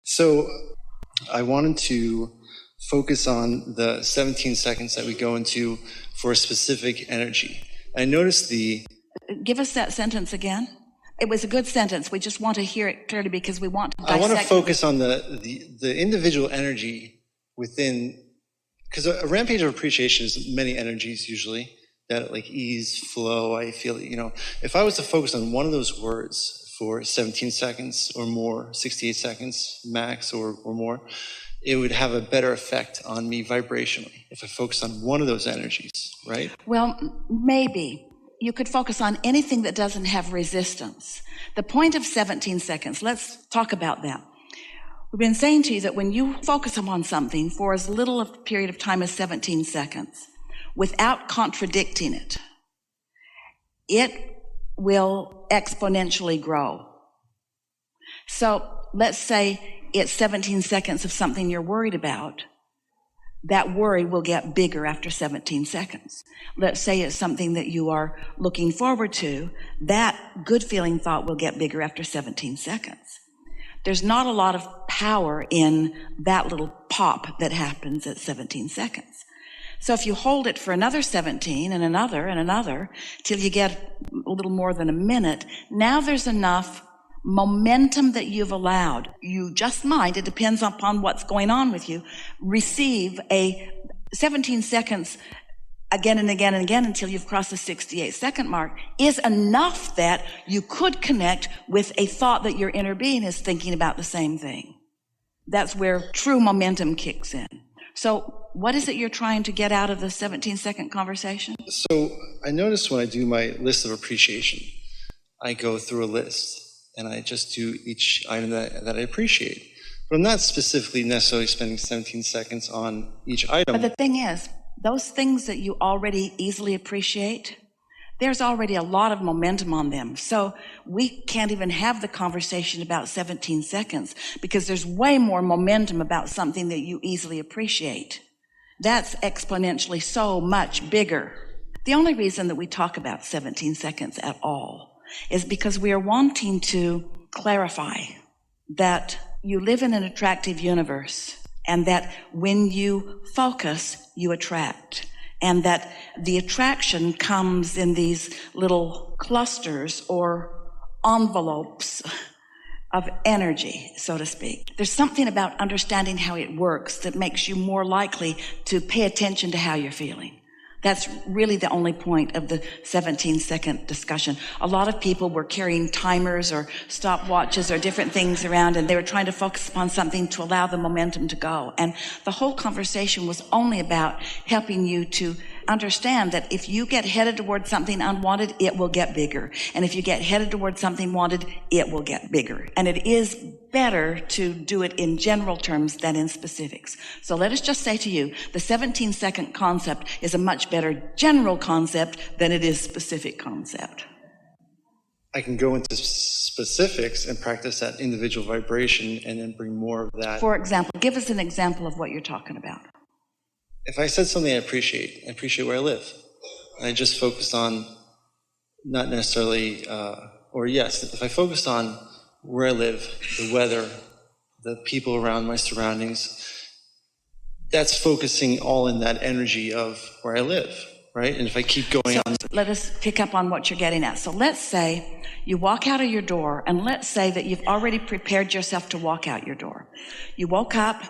So I wanted to focus on the 17 seconds that we go into for a specific energy. I noticed Give us that sentence again. It was a good sentence. We just want to hear it clearly because we want to dissect. I want to focus on the individual energy within, because a rampage of appreciation is many energies usually, that like ease, flow, I feel, if I was to focus on one of those words for 17 seconds or more, 68 seconds max or more, it would have a better effect on me vibrationally if I focus on one of those energies, right? Well, maybe. You could focus on anything that doesn't have resistance. The point of 17 seconds, let's talk about that. We've been saying to you that when you focus upon something for as little a period of time as 17 seconds, without contradicting it, it will exponentially grow. So let's say it's 17 seconds of something you're worried about. That worry will get bigger after 17 seconds. Let's say it's something that you are looking forward to. That good feeling thought will get bigger after 17 seconds. There's not a lot of power in that little pop that happens at 17 seconds. So if you hold it for another 17 and another, till you get a little more than a minute, now there's enough momentum that you've allowed. You just might, it depends upon what's going on with you, receive a 17 seconds again and again and again until you've crossed the 68-second mark is enough that you could connect with a thought that your inner being is thinking about the same thing. That's where true momentum kicks in. So what is it you're trying to get out of the 17-second conversation? So I notice when I do my list of appreciation, I go through a list and I just do each item that I appreciate. But I'm not specifically necessarily spending 17 seconds on each item. But the thing is, those things that you already easily appreciate, there's already a lot of momentum on them. So we can't even have the conversation about 17 seconds because there's way more momentum about something that you easily appreciate. That's exponentially so much bigger. The only reason that we talk about 17 seconds at all is because we are wanting to clarify that you live in an attractive universe and that when you focus, you attract. And that the attraction comes in these little clusters or envelopes of energy, so to speak. There's something about understanding how it works that makes you more likely to pay attention to how you're feeling. That's really the only point of the 17-second discussion. A lot of people were carrying timers or stopwatches or different things around, and they were trying to focus upon something to allow the momentum to go. And the whole conversation was only about helping you to understand that if you get headed towards something unwanted, it will get bigger. And if you get headed towards something wanted, it will get bigger. And it is better to do it in general terms than in specifics. So let us just say to you, the 17-second concept is a much better general concept than it is specific concept. I can go into specifics and practice that individual vibration and then bring more of that. For example, give us an example of what you're talking about. If I said something I appreciate where I live. And I just focused on not necessarily, if I focused on where I live, the weather, the people around my surroundings, that's focusing all in that energy of where I live, right? And if I keep going on. Let us pick up on what you're getting at. So let's say you walk out of your door, and let's say that you've already prepared yourself to walk out your door. You woke up,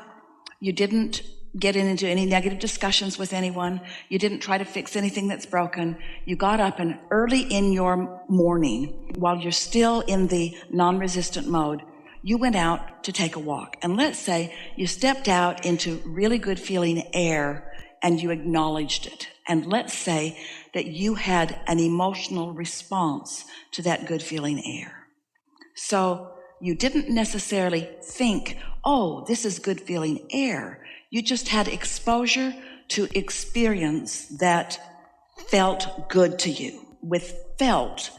you didn't get into any negative discussions with anyone. You didn't try to fix anything that's broken. You got up and early in your morning, while you're still in the non-resistant mode, you went out to take a walk. And let's say you stepped out into really good feeling air and you acknowledged it. And let's say that you had an emotional response to that good feeling air. So you didn't necessarily think, oh, this is good feeling air. You just had exposure to experience that felt good to you, with felt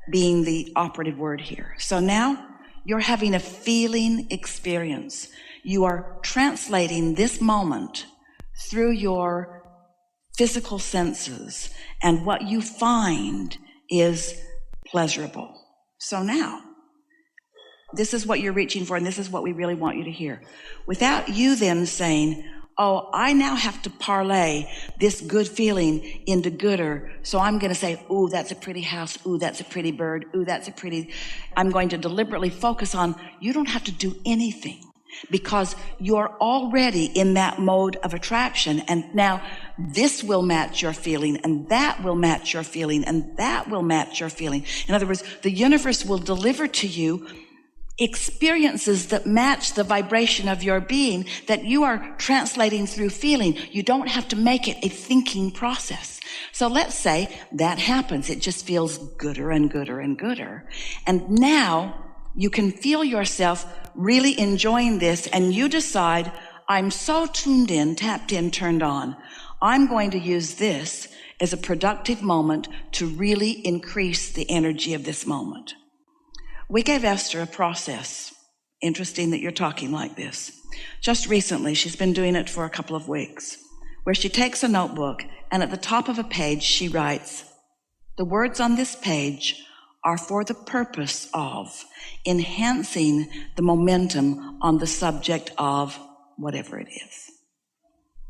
being the operative word here. So now you're having a feeling experience. You are translating this moment through your physical senses, and what you find is pleasurable. So now, this is what you're reaching for, and this is what we really want you to hear. Without you then saying, oh, I now have to parlay this good feeling into gooder. So I'm going to say, ooh, that's a pretty house. Ooh, that's a pretty bird. Ooh, that's a pretty... I'm going to deliberately focus on, you don't have to do anything because you're already in that mode of attraction. And now this will match your feeling, and that will match your feeling, and that will match your feeling. In other words, the universe will deliver to you experiences that match the vibration of your being that you are translating through feeling. You don't have to make it a thinking process. So let's say that happens. It just feels gooder and gooder and gooder. And now you can feel yourself really enjoying this, and you decide, I'm so tuned in, tapped in, turned on. I'm going to use this as a productive moment to really increase the energy of this moment. We gave Esther a process. Interesting that you're talking like this. Just recently, she's been doing it for a couple of weeks, where she takes a notebook and at the top of a page, she writes, the words on this page are for the purpose of enhancing the momentum on the subject of whatever it is.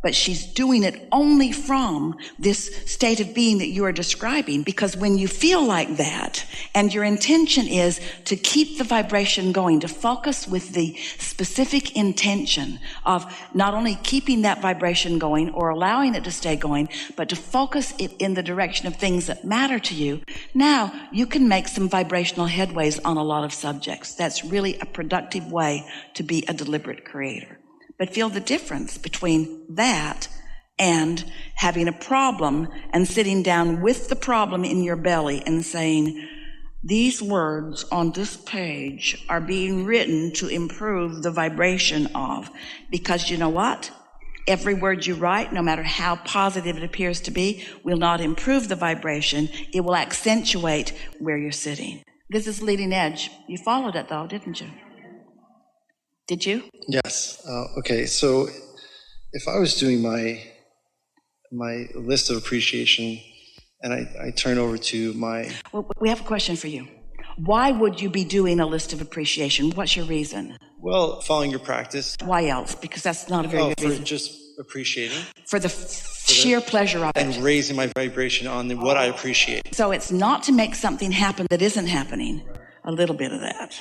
But she's doing it only from this state of being that you are describing, because when you feel like that and your intention is to keep the vibration going, to focus with the specific intention of not only keeping that vibration going or allowing it to stay going, but to focus it in the direction of things that matter to you, now you can make some vibrational headways on a lot of subjects. That's really a productive way to be a deliberate creator. But feel the difference between that and having a problem and sitting down with the problem in your belly and saying, these words on this page are being written to improve the vibration of, because you know what? Every word you write, no matter how positive it appears to be, will not improve the vibration. It will accentuate where you're sitting. This is leading edge. You followed it though, didn't you? Did you? Yes. Okay. So if I was doing my list of appreciation and I turn over to my... Well, we have a question for you. Why would you be doing a list of appreciation? What's your reason? Well, following your practice. Why else? Because that's not a very good reason. For just appreciating. For the sheer pleasure of it. And raising my vibration on what I appreciate. So it's not to make something happen that isn't happening. A little bit of that.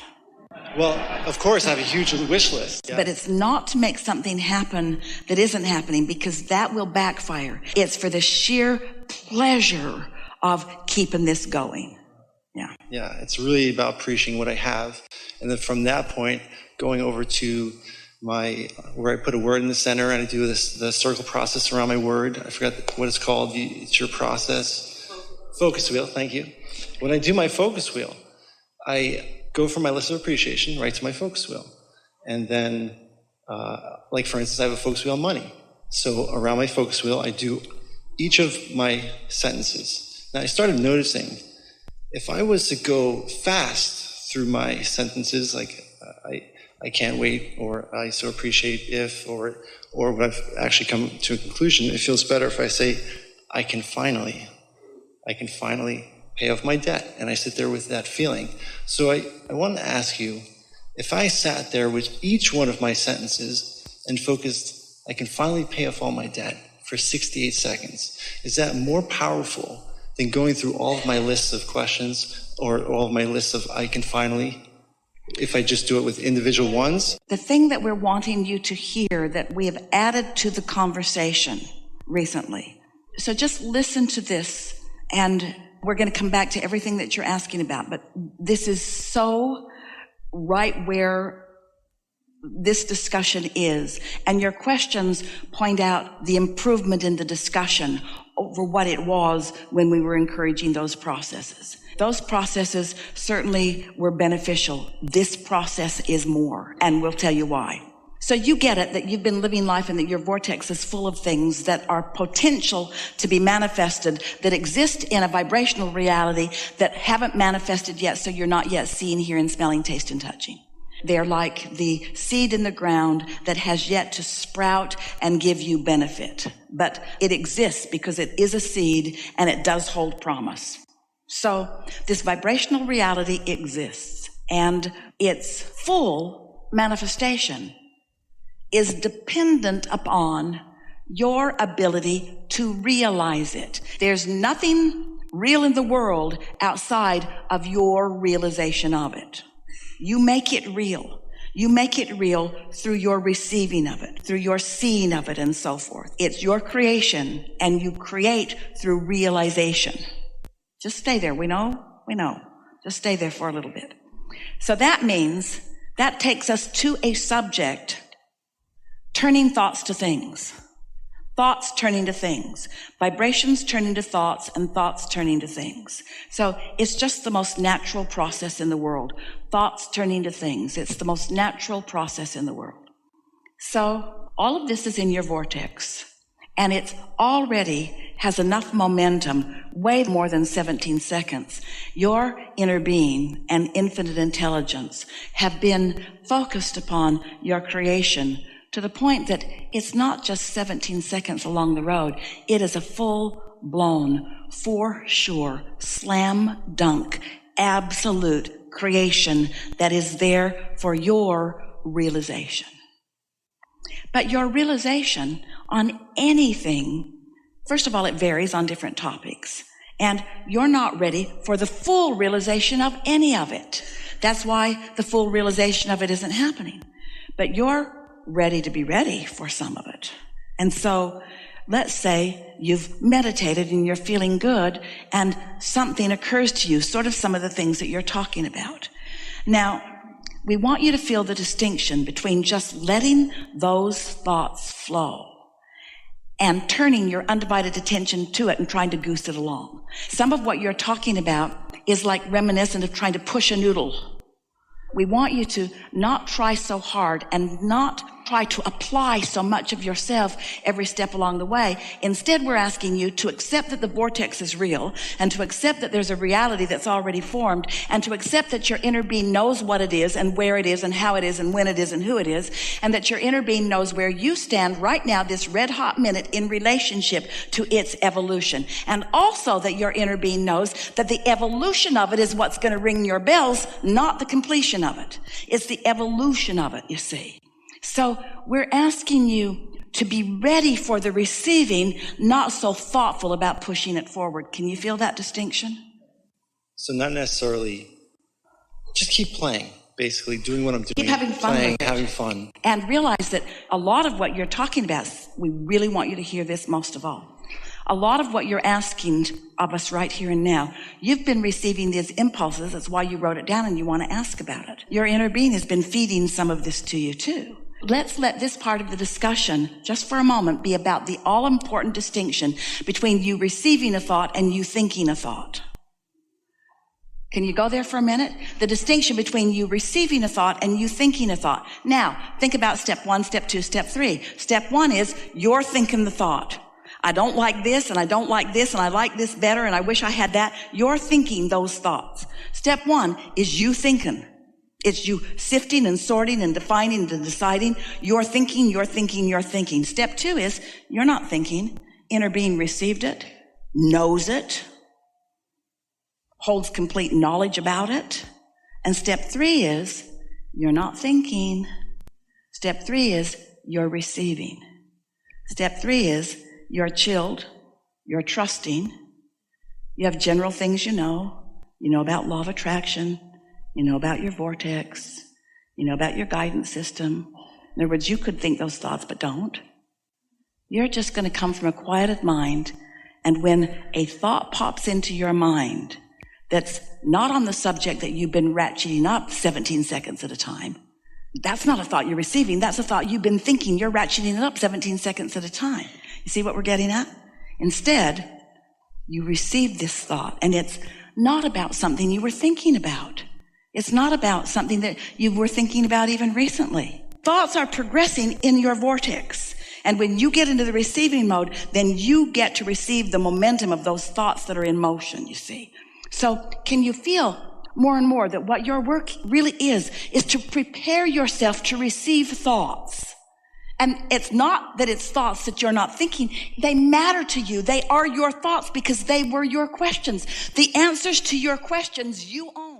Well, of course, I have a huge wish list. Yeah. But it's not to make something happen that isn't happening, because that will backfire. It's for the sheer pleasure of keeping this going. Yeah. Yeah, it's really about appreciating what I have. And then from that point, going over to where I put a word in the center and I do the circle process around my word. I forgot what it's called. It's your process. Focus wheel, thank you. When I do my focus wheel, I go from my list of appreciation right to my focus wheel. And then, like for instance, I have a focus wheel on money. So around my focus wheel, I do each of my sentences. Now I started noticing, if I was to go fast through my sentences, like I can't wait, or I so appreciate if, or when I've actually come to a conclusion, it feels better if I say, I can finally pay off my debt. And I sit there with that feeling. So I want to ask you, if I sat there with each one of my sentences and focused, I can finally pay off all my debt for 68 seconds, is that more powerful than going through all of my lists of questions or all of my lists of I can finally, if I just do it with individual ones? The thing that we're wanting you to hear that we have added to the conversation recently. So just listen to this, and we're going to come back to everything that you're asking about, but this is so right where this discussion is. And your questions point out the improvement in the discussion over what it was when we were encouraging those processes. Those processes certainly were beneficial. This process is more, and we'll tell you why. So you get it, that you've been living life and that your vortex is full of things that are potential to be manifested, that exist in a vibrational reality that haven't manifested yet, so you're not yet seeing, hearing, smelling, tasting, touching. They're like the seed in the ground that has yet to sprout and give you benefit. But it exists because it is a seed and it does hold promise. So this vibrational reality exists. and its full manifestation is dependent upon your ability to realize it. There's nothing real in the world outside of your realization of it. You make it real. You make it real through your receiving of it, through your seeing of it, and so forth. It's your creation, and you create through realization. Just stay there. We know. Just stay there for a little bit. So that means that takes us to a subject, turning thoughts to things. Thoughts turning to things. Vibrations turning to thoughts, and thoughts turning to things. So it's just the most natural process in the world. Thoughts turning to things. It's the most natural process in the world. So all of this is in your vortex, and it already has enough momentum, way more than 17 seconds. Your inner being and infinite intelligence have been focused upon your creation to the point that it's not just 17 seconds along the road. It is a full-blown, for sure, slam dunk, absolute creation that is there for your realization. But your realization on anything, first of all, it varies on different topics. And you're not ready for the full realization of any of it. That's why the full realization of it isn't happening. But you're ready to be ready for some of it. And so let's say you've meditated and you're feeling good and something occurs to you, sort of some of the things that you're talking about. Now, we want you to feel the distinction between just letting those thoughts flow and turning your undivided attention to it and trying to goose it along. Some of what you're talking about is like reminiscent of trying to push a noodle. We want you to not try so hard and not try to apply so much of yourself every step along the way. Instead, we're asking you to accept that the vortex is real, and to accept that there's a reality that's already formed, and to accept that your inner being knows what it is and where it is and how it is and when it is and who it is, and that your inner being knows where you stand right now, this red hot minute, in relationship to its evolution. And also that your inner being knows that the evolution of it is what's going to ring your bells, not the completion of it. It's the evolution of it, you see. So we're asking you to be ready for the receiving, not so thoughtful about pushing it forward. Can you feel that distinction? So not necessarily, just keep playing, basically doing what I'm doing. Keep having fun playing, with it. having fun. And realize that a lot of what you're talking about, we really want you to hear this most of all. A lot of what you're asking of us right here and now, you've been receiving these impulses. That's why you wrote it down and you want to ask about it. Your inner being has been feeding some of this to you too. Let's let this part of the discussion, just for a moment, be about the all-important distinction between you receiving a thought and you thinking a thought. Can you go there for a minute? The distinction between you receiving a thought and you thinking a thought. Now, think about step 1, step 2, step 3. Step 1 is you're thinking the thought. I don't like this, and I don't like this, and I like this better, and I wish I had that. You're thinking those thoughts. Step 1 is you thinking. It's you sifting and sorting and defining and deciding. You're thinking, you're thinking, you're thinking. Step 2 is you're not thinking. Inner being received it, knows it, holds complete knowledge about it. And step 3 is you're not thinking. Step 3 is you're receiving. Step 3 is you're chilled, you're trusting. You have general things you know about law of attraction. You know about your vortex. You know about your guidance system. In other words, you could think those thoughts, but don't. You're just going to come from a quieted mind. And when a thought pops into your mind that's not on the subject that you've been ratcheting up 17 seconds at a time, that's not a thought you're receiving. That's a thought you've been thinking. You're ratcheting it up 17 seconds at a time. You see what we're getting at? Instead, you receive this thought, and it's not about something you were thinking about. It's not about something that you were thinking about even recently. Thoughts are progressing in your vortex. And when you get into the receiving mode, then you get to receive the momentum of those thoughts that are in motion, you see. So can you feel more and more that what your work really is to prepare yourself to receive thoughts? And it's not that it's thoughts that you're not thinking. They matter to you. They are your thoughts because they were your questions. The answers to your questions you own.